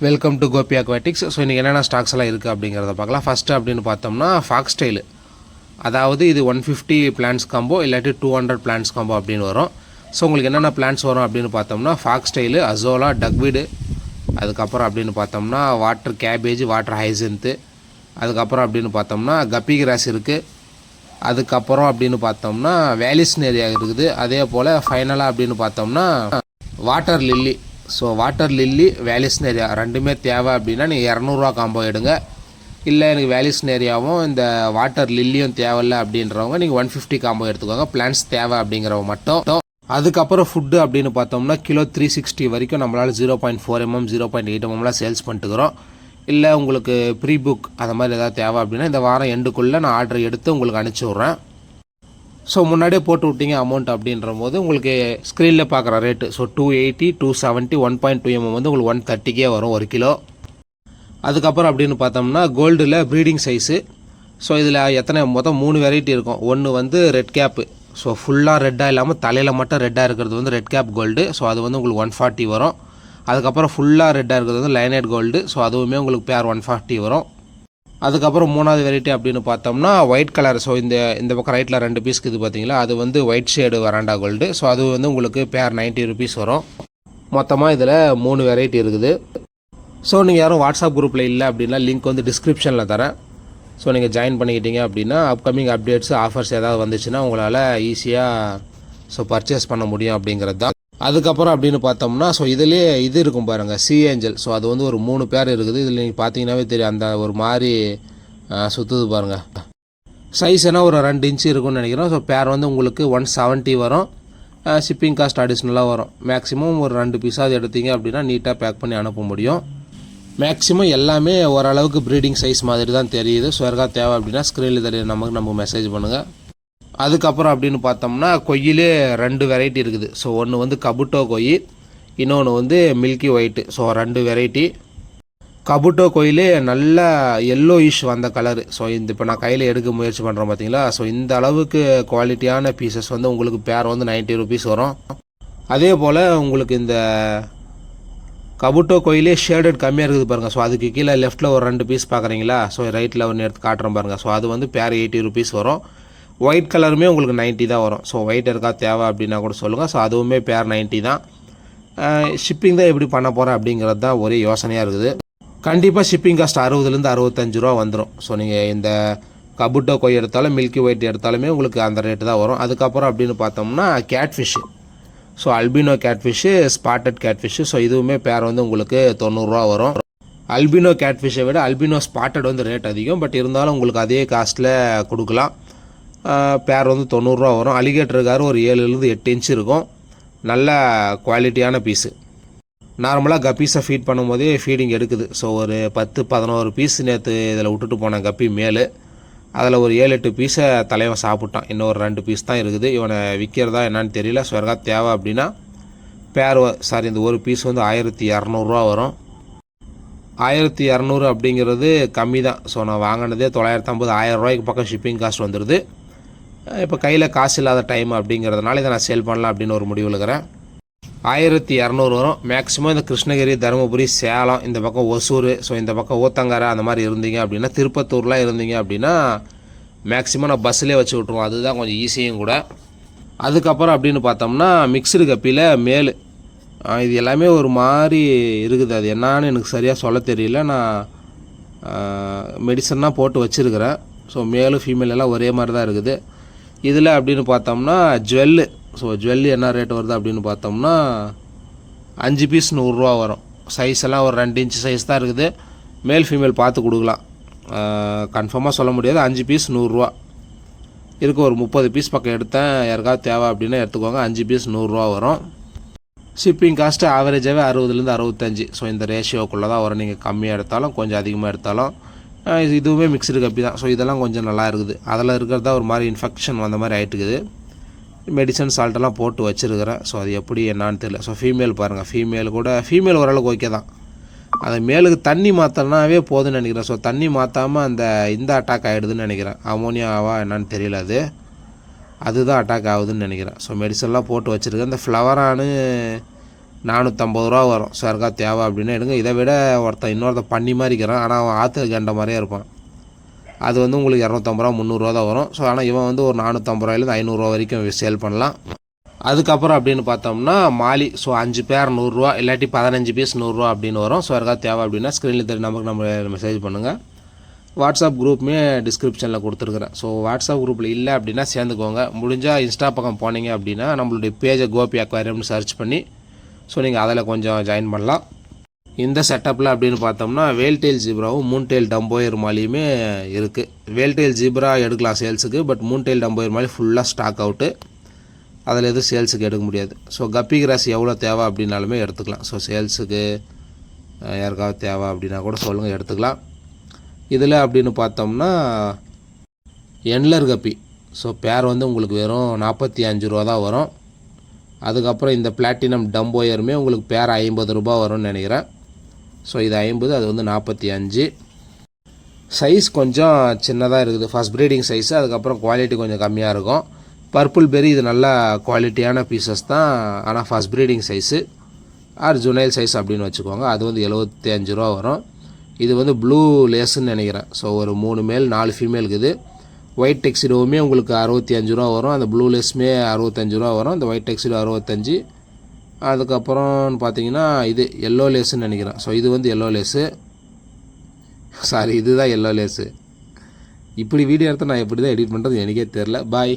Welcome to Gopi aquatics. So இன்றைக்கி என்னென்ன ஸ்டாக்ஸ்லாம் இருக்குது அப்படிங்கிறத பார்க்கலாம். ஃபஸ்ட்டு அப்படின்னு பார்த்தோம்னா ஃபாக்ஸ் ஸ்டைலு, அதாவது இது 150 பிளான்ஸ் காம்போ இல்லாட்டி 200 பிளான்ஸ் காம்போ அப்படின்னு வரும். ஸோ உங்களுக்கு என்னென்ன பிளான்ஸ் வரும் அப்படின்னு பார்த்தோம்னா ஃபாக்ஸ் ஸ்டைலு, அசோலா, டக்வீடு, அதுக்கப்புறம் அப்படின்னு பார்த்தோம்னா வாட்டர் கேபேஜ், வாட்டர் ஹைசன்த்து, அதுக்கப்புறம் அப்படின்னு பார்த்தோம்னா கப்பி கிராஸ் இருக்குது, அதுக்கப்புறம் அப்படின்னு பார்த்தோம்னா வேலிஸ்னேரியா இருக்குது. அதே போல் ஃபைனலாக அப்படின்னு பார்த்தோம்னா water lily. So water lily, vallisneria ரெண்டுமே தேவை அப்படின்னா நீங்கள் 200 காம்போ எடுங்க. இல்லை எனக்கு வேலிஸ்னேரியாவும் இந்த வாட்டர் லில்லியும் தேவையில்லை அப்படின்றவங்க நீங்கள் 150 காம்போ எடுத்துக்கோங்க. பிளான்ஸ் தேவை அப்படிங்கிறவங்க மட்டும். அதுக்கப்புறம் ஃபுட்டு அப்படின்னு பார்த்தோம்னா கிலோ 360 வரைக்கும் நம்மளால் 0.4 mm 0.8 mmலாம் சேல்ஸ் பண்ணிட்டுக்கிறோம். இல்லை உங்களுக்கு ப்ரீ புக் அந்த மாதிரி எதாவது தேவை அப்படின்னா இந்த வாரம் எண்டுக்குள்ளே நான் ஆர்டர் எடுத்து உங்களுக்கு அனுப்பிச்சி விட்றேன். ஸோ முன்னாடியே போட்டு விட்டீங்க அமௌண்ட் அப்படின்ற போது உங்களுக்கு ஸ்க்ரீனில் பார்க்குற ரேட்டு. ஸோ 280, 270, 1.2 mm வந்து உங்களுக்கு 130 வரும் 1 கிலோ. அதுக்கப்புறம் அப்படின்னு பார்த்தோம்னா கோல்டில் ப்ரீடிங் சைஸு. ஸோ இதில் மொத்தம் 3 வெரைட்டி இருக்கும். ஒன்று வந்து ரெட் கேப்பு, ஸோ ஃபுல்லாக ரெட்டாக இல்லாமல் தலையில் மட்டும் ரெட்டாக இருக்கிறது வந்து ரெட் கேப் கோல்டு. ஸோ அது வந்து உங்களுக்கு 140 வரும். அதுக்கப்புறம் ஃபுல்லாக ரெட்டாக இருக்கிறது வந்து லைனேட் கோல்டு. ஸோ அதுவுமே உங்களுக்கு பேர் 140 வரும். அதுக்கப்புறம் 3வது வெரைட்டி அப்படின்னு பார்த்தோம்னா ஒயிட் கலர். ஸோ இந்த பக்கம் ரைட்டில் 2 பீஸ்க்கு இது பார்த்தீங்களா, அது வந்து ஒயிட் ஷேடு வராண்டா கோல்டு. ஸோ அது வந்து உங்களுக்கு பேர் 90 rupees வரும். மொத்தமாக இதில் 3 வெரைட்டி இருக்குது. ஸோ நீங்கள் யாரும் வாட்ஸ்அப் குரூப்பில் இல்லை அப்படின்னா லிங்க் வந்து டிஸ்கிரிப்ஷனில் தரேன். ஸோ நீங்கள் ஜாயின் பண்ணிக்கிட்டீங்க அப்படின்னா அப்கமிங் அப்டேட்ஸ், ஆஃபர்ஸ் ஏதாவது வந்துச்சுன்னா உங்களால் ஈஸியாக பர்ச்சேஸ் பண்ண முடியும் அப்படிங்கிறது தான். அதுக்கப்புறம் அப்படின்னு பார்த்தோம்னா ஸோ இதிலே இது இருக்கும் பாருங்கள், சி ஏஞ்சல். ஸோ அது வந்து ஒரு 3 பேர் இருக்குது. இதில் நீங்கள் பார்த்தீங்கன்னாவே தெரியும், அந்த ஒரு மாதிரி சுற்றுது பாருங்கள். சைஸ் என்ன ஒரு 2 inch இருக்கும்னு நினைக்கிறோம். ஸோ பேர் வந்து உங்களுக்கு 170 வரும். ஷிப்பிங் காஸ்ட் அடிஷ்னலாக வரும். மேக்ஸிமம் ஒரு 2 பீஸாவது எடுத்தீங்க அப்படின்னா நீட்டாக பேக் பண்ணி அனுப்ப முடியும். மேக்ஸிமம் எல்லாமே ஓரளவுக்கு ப்ரீடிங் சைஸ் மாதிரி தான் தெரியுது. ஸோ யாருக்காவது தேவை அப்படின்னா ஸ்க்ரீனில் தெரியும் நமக்கு மெசேஜ் பண்ணுங்கள். அதுக்கப்புறம் அப்படின்னு பார்த்தோம்னா கொய்யிலே 2 வெரைட்டி இருக்குது. ஸோ ஒன்று வந்து கபுட்டோ கொய், இன்னொன்று வந்து மில்கி ஒயிட்டு. So 2 variety. கபுட்டோ கொயிலே நல்ல எல்லோயிஷ் வந்த கலரு. ஸோ இப்போ நான் கையில் எடுக்க முயற்சி பண்ணுறேன் பார்த்தீங்களா. ஸோ இந்த அளவுக்கு குவாலிட்டியான பீசஸ் வந்து உங்களுக்கு பேர் வந்து 90 rupees வரும். அதே போல் உங்களுக்கு இந்த கபுட்டோ கோயிலே ஷேடட் கம்மியாக இருக்குது பாருங்கள். ஸோ அதுக்கு கீழே லெஃப்ட்டில் ஒரு 2 பீஸ் பார்க்குறீங்களா. ஸோ ரைட்டில் ஒன்று எடுத்து காட்டுறேன் பாருங்கள். ஸோ அது வந்து பேர் 80 rupees வரும். ஒயிட் கலருமே உங்களுக்கு 90 தான் வரும். ஸோ ஒயிட் இருக்கா தேவை அப்படின்னா கூட சொல்லுங்கள். ஸோ அதுவுமே பேர் 90 தான். ஷிப்பிங் தான் எப்படி பண்ண போகிறேன் அப்படிங்கிறது தான் ஒரே யோசனையாக இருக்குது. கண்டிப்பாக ஷிப்பிங் காஸ்ட் 60 to 65 ரூபா வந்துடும். ஸோ நீங்கள் இந்த கபுட்டோ கோய் எடுத்தாலும் மில்கி ஒயிட் எடுத்தாலுமே உங்களுக்கு அந்த ரேட்டு தான் வரும். அதுக்கப்புறம் அப்படின்னு பார்த்தோம்னா catfish. So albino catfish, spotted catfish. So இதுவுமே பேர் வந்து உங்களுக்கு 90 ரூபா வரும். அல்பினோ கேட்ஃபிஷ்ஷை விட அல்பினோ ஸ்பாட்டட் வந்து ரேட் அதிகம். பட் இருந்தாலும் உங்களுக்கு அதே காஸ்ட்டில் கொடுக்கலாம். பேர் வந்து 90 ரூபா வரும். அலிகேட்டருக்காரு ஒரு 7 to 8 inch இருக்கும். நல்ல குவாலிட்டியான பீஸு. நார்மலாக கப்பீஸை ஃபீட் பண்ணும்போதே ஃபீடிங் எடுக்குது. ஸோ ஒரு 10-11 பீஸ் நேற்று இதில் விட்டுட்டு போனேன் கப்பி மேலு. அதில் ஒரு 7-8 பீஸை தலைவன் சாப்பிட்டான். இன்னும் ஒரு 2 பீஸ் தான் இருக்குது. இவனை விற்கிறதா என்னன்னு தெரியல. ஸோ யாருக்காவது தேவை அப்படின்னா இந்த ஒரு பீஸ் வந்து 1200 ரூபா வரும். 1200 அப்படிங்கிறது கம்மி தான். ஸோ நான் வாங்கினதே 950, 1000 ரூபாய்க்கு பக்கம் ஷிப்பிங் காஸ்ட் வந்துடுது. இப்போ கையில் காசு இல்லாத டைம் அப்படிங்கிறதுனால இதை நான் சேல் பண்ணலாம் அப்படின்னு ஒரு முடிவில் இருக்கிறேன். 1200 வரும். மேக்ஸிமம் இந்த கிருஷ்ணகிரி, தருமபுரி, சேலம், இந்த பக்கம் ஒசூர், ஸோ இந்த பக்கம் ஊத்தங்கரை அந்த மாதிரி இருந்தீங்க அப்படின்னா, திருப்பத்தூர்லாம் இருந்தீங்க அப்படின்னா மேக்ஸிமம் நான் பஸ்ஸிலே வச்சு விட்ருவோம். அதுதான் கொஞ்சம் ஈஸியும் கூட. அதுக்கப்புறம் அப்படின்னு பார்த்தோம்னா மிக்சடு கப்பியில் மேலு. இது எல்லாமே ஒரு மாதிரி இருக்குது. அது என்னான்னு எனக்கு சரியாக சொல்ல தெரியல. நான் மெடிசன்னாக போட்டு வச்சுருக்கிறேன். ஸோ மேலு ஃபீமேல் எல்லாம் ஒரே மாதிரி தான் இருக்குது. இதில் அப்படின்னு பார்த்தோம்னா ஜுவல்லு. ஸோ ஜுவல்லு என்ன ரேட் வருது அப்படின்னு பார்த்தோம்னா 5 பீஸ் 100 ரூபா வரும். சைஸ் எல்லாம் ஒரு 2 inch சைஸ் தான் இருக்குது. மேல் ஃபீமேல் பார்த்து கொடுக்கலாம். கன்ஃபார்மாக சொல்ல முடியாது. 5 பீஸ் 100 ரூபா இருக்குது. ஒரு 30 பீஸ் பக்கம் எடுத்தேன். யாருக்காவது தேவை அப்படின்னா எடுத்துக்கோங்க. 5 பீஸ் 100 ரூபா வரும். ஷிப்பிங் காஸ்ட்டு ஆவரேஜாகவே 60 to 65. ஸோ இந்த ரேஷியோக்குள்ளே தான் வரும். நீங்கள் கம்மியாக எடுத்தாலும் கொஞ்சம் அதிகமாக எடுத்தாலும். இதுவுமே மிக்சடு கப்பி தான். ஸோ இதெல்லாம் கொஞ்சம் நல்லா இருக்குது. அதில் இருக்கிறதா ஒரு மாதிரி இன்ஃபெக்ஷன் வந்த மாதிரி ஆகிட்டுக்குது. மெடிசன் சால்ட்டெல்லாம் போட்டு வச்சுருக்கிறேன். ஸோ அது எப்படி என்னான்னு தெரியல. ஸோ ஃபீமேல் பாருங்கள். ஃபீமேல் ஓரளவுக்கு ஓகே தான். அது மேலுக்கு தண்ணி மாற்றினாவே போதுன்னு நினைக்கிறேன். ஸோ தண்ணி மாற்றாமல் இந்த அட்டாக் ஆகிடுதுன்னு நினைக்கிறேன். அமோனியாவா என்னான்னு தெரியல. அதுதான் அட்டாக் ஆகுதுன்னு நினைக்கிறேன். ஸோ மெடிசன்லாம் போட்டு வச்சுருக்கேன். இந்த ஃப்ளவரானு 450 ரூபா வரும். ஸோ யாருக்கா தேவை அப்படின்னா எடுங்க. இதை விட இன்னொருத்தன் பண்ணி மாதிரி இருக்கிறான், ஆனால் அவன் ஆற்று கேண்ட மாதிரியே இருப்பான். அது வந்து உங்களுக்கு 250 ரூபா 300 ரூபா தான் வரும். ஸோ ஆனால் இவன் வந்து ஒரு 450 ரூபாயிலேருந்து 500 ரூபா வரைக்கும் சேல் பண்ணலாம். அதுக்கப்புறம் அப்படின்னு பார்த்தோம்னா மாலி. ஸோ 5 பேர் 100 ரூபா, இல்லாட்டி 15 பீஸ் 100 ரூபா அப்படின்னு வரும். ஸோ யாருக்கா தேவை அப்படின்னா ஸ்க்ரீனில் தெரிய நம்பருக்கு நம்ம மெசேஜ் பண்ணுங்கள். வாட்ஸ்அப் குரூப்புமே டிஸ்கிரிப்ஷனில் கொடுத்துருக்குறேன். ஸோ வாட்ஸ்அப் குரூப்பில் இல்லை அப்படின்னா சேர்ந்துக்கோங்க. முடிஞ்சால் இன்ஸ்டா பக்கம் போனீங்க அப்படின்னா நம்மளுடைய பேஜை கோபி அக்வாரியம்னு சர்ச் பண்ணி ஸோ நீங்கள் அதில் கொஞ்சம் ஜாயின் பண்ணலாம். இந்த செட்டப்பில் அப்படின்னு பார்த்தோம்னா வேல்டெயில் ஜீப்ராவும் மூன்டெயில் டம்போயர் மாலியுமே இருக்குது. வேல்டெயில் ஜீப்ரா எடுக்கலாம் சேல்ஸுக்கு, பட் மூன்டெயில் டம்போயர் மாலி ஃபுல்லாக ஸ்டாக் அவுட்டு, அதில் எதுவும் சேல்ஸுக்கு எடுக்க முடியாது. ஸோ கப்பி கிராஸ் எவ்வளோ தேவை அப்படின்னாலுமே எடுத்துக்கலாம். ஸோ சேல்ஸுக்கு யாருக்காவது தேவை அப்படின்னா கூட சொல்லுங்கள், எடுத்துக்கலாம். இதில் அப்படின்னு பார்த்தோம்னா என்லர் கப்பி. ஸோ பேர் வந்து உங்களுக்கு வெறும் 45 ரூபா தான் வரும். அதுக்கப்புறம் இந்த பிளாட்டினம் டம்போயருமே உங்களுக்கு பேர் 50 ரூபா வரும்னு நினைக்கிறேன். ஸோ இது 50, அது வந்து 45. சைஸ் கொஞ்சம் சின்னதாக இருக்குது, ஃபஸ்ட் ப்ரீடிங் சைஸு. அதுக்கப்புறம் குவாலிட்டி கொஞ்சம் கம்மியாக இருக்கும். பர்பிள் பெரி இது நல்ல குவாலிட்டியான பீசஸ் தான், ஆனால் first breeding size or juvenile size அப்படின்னு வச்சுக்கோங்க. அது வந்து 75 ரூபா வரும். இது வந்து ப்ளூ லேஸுன்னு நினைக்கிறேன். ஸோ ஒரு 3 மேல் 4 ஃபீமேல் இருக்குது. ஒயிட் டெக்ஸிடோவுமே உங்களுக்கு 65 ரூபா வரும். அந்த ப்ளூ லேஸுமே 65 ரூபா வரும். அந்த ஒயிட் டெக்ஸிடோ 65. அதுக்கப்புறம் பார்த்தீங்கன்னா இது எல்லோ லேஸுன்னு நினைக்கிறேன். ஸோ இது வந்து எல்லோ லேஸு, சாரி இதுதான் எல்லோ லேஸு. இப்படி வீடியோ எடுத்து நான் எப்படி தான் எடிட் பண்ணுறது எனக்கே தெரில. பாய்.